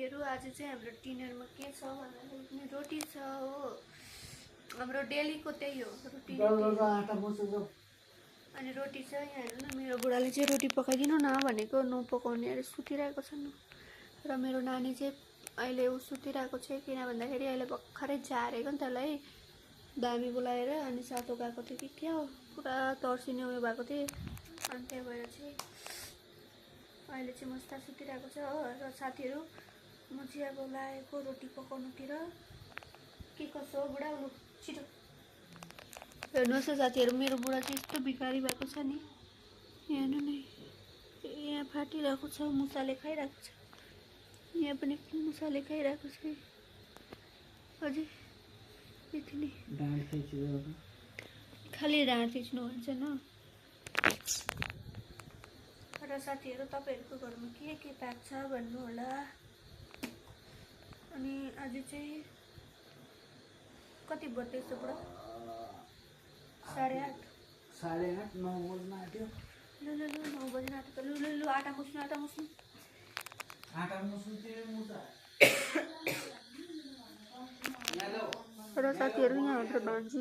आज चाहिँ हाम्रो डिनरमा के छ भन्दाखेरि रोटी छ हो। हाम्रो डेलीको त्यही हो रुटिन। अनि रोटी छ यहाँ हेर्नु न, मेरो बुढाले चाहिँ रोटी पकाइदिनु न भनेको, नपकाउने अरे सुतिरहेको छन्। र मेरो नानी चाहिँ अहिले ऊ सुतिरहेको छ, किन भन्दाखेरि अहिले भर्खरै झारेको नि त्यसलाई दामी बोलाएर अनि सातो गएको थियो कि क्या हो, पुरा तर्सिने उयो भएको थियो। अनि त्यही भएर चाहिँ अहिले चाहिँ मस्त सुतिरहेको छ हो। र साथीहरू म चाहिँ अब लागेको रोटी पकाउनुतिर। के कसो हो बुढा, लु छिटो हेर्नुहोस् न साथीहरू, मेरो बुढा चाहिँ यस्तो भिखारी भएको छ नि। हेर्नु नि, यहाँ फाटिरहेको छ, मुसाले खाइरहेको छ। यहाँ पनि मुसाले खाइरहेको छ। अझै यति नै खालि ढाँड थिच्नु भन्छ न। र साथीहरू तपाईँहरूको घरमा के पाक छ भन्नु होला। अनि आज चाहिँ कति बज्दैछ बुढा? 8:30 9 बज्न आँट्यो। लु 9 बज्न आँट्यो त। लु आटा मुस्नु र साथीहरू यहाँ हाम्रो भान्जी,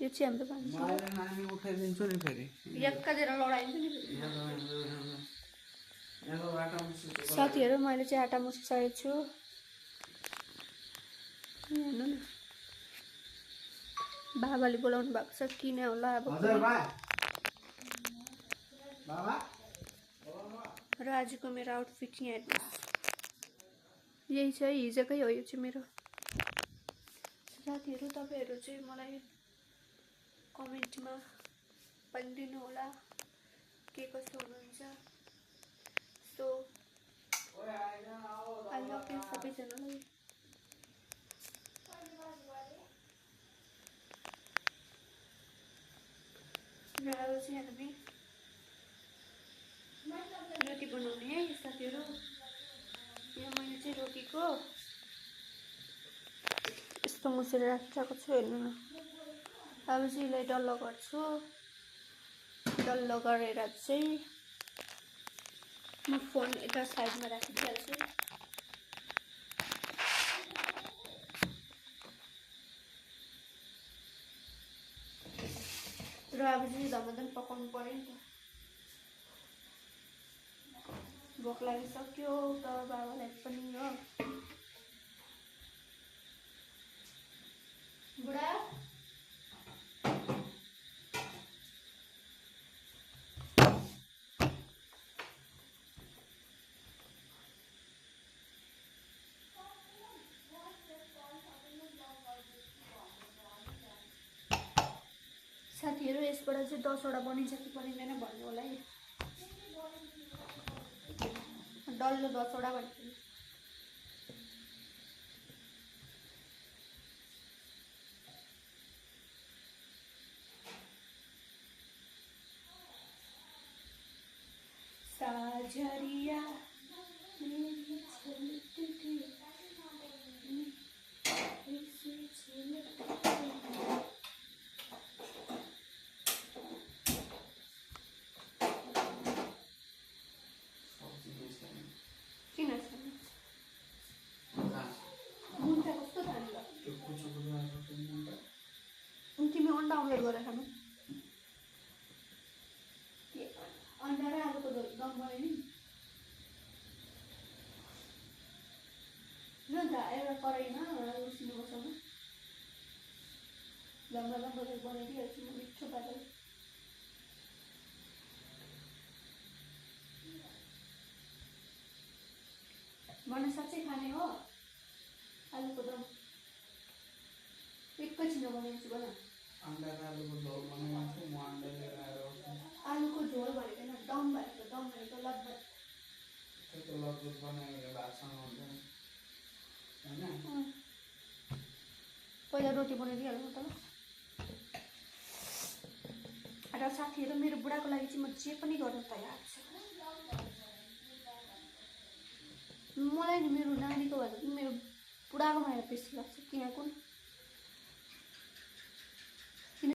यो चाहिँ हाम्रो भान्जी नानी उठाइदिन्छु नि फेरि एकैतिर लडाइन्छ नि। साथीहरू मैले चाहिँ आटा मुसिसकेको छु। हेर्नु न, बाबाले बोलाउनु भएको छ, किन होला अब। र आजको मेरो आउटफिट यहाँ हेर्नुहोस्, यही छ, हिजोकै हो यो चाहिँ मेरो। साथीहरू तपाईँहरू चाहिँ मलाई कमेन्टमा भनिदिनु होला के कस्तो हुनुहुन्छ। सो आई लभ यु सबैजनालाई। र अब चाहिँ हामी रोटी बनाउने है साथीहरू। यहाँ मैले चाहिँ रोटीको यस्तो मुसेर राखिरहेको छु, हेर्नु न। अब चाहिँ यसलाई डल्लो गर्छु। डल्लो गरेर चाहिँ म फोन यता साइडमा राखिदिइहाल्छु। र अब चाहिँ धमाधम पकाउनु पर्यो नि त। भोक लागिसक्यो त बाबालाई पनि हो। बुढा साथीहरू यसबाट चाहिँ 10वटा बनिन्छ कि बनिँदैन भन्नु होला है। डल्लो 10वटा भन्छु। साजरिया मेरी चलती थी तिमी अन्डा अमलेट गरेर खानु। अन्डा र आलुको दम बनायो नि ल त। एउटा कराईमा आलु उसिन्नुपर्छ न, लम्बा बनाइदिइहाल्छु म मिठो पाराले। मलाई साँच्चै खाने हो आलुको दम? एकैछिनमा बनाइदिन्छु भन। आलुको झोल भनेको होइन, दम भनेको। दम भनेको लगभग पहिला रोटी बनाइदिइहाल्नु त ल। र साथीहरू मेरो बुढाको लागि चाहिँ म जे पनि गर्न तयार छु। मलाई नि मेरो नानीको भन्दा पनि मेरो बुढाको माया बेसी लाग्छ। किन कुन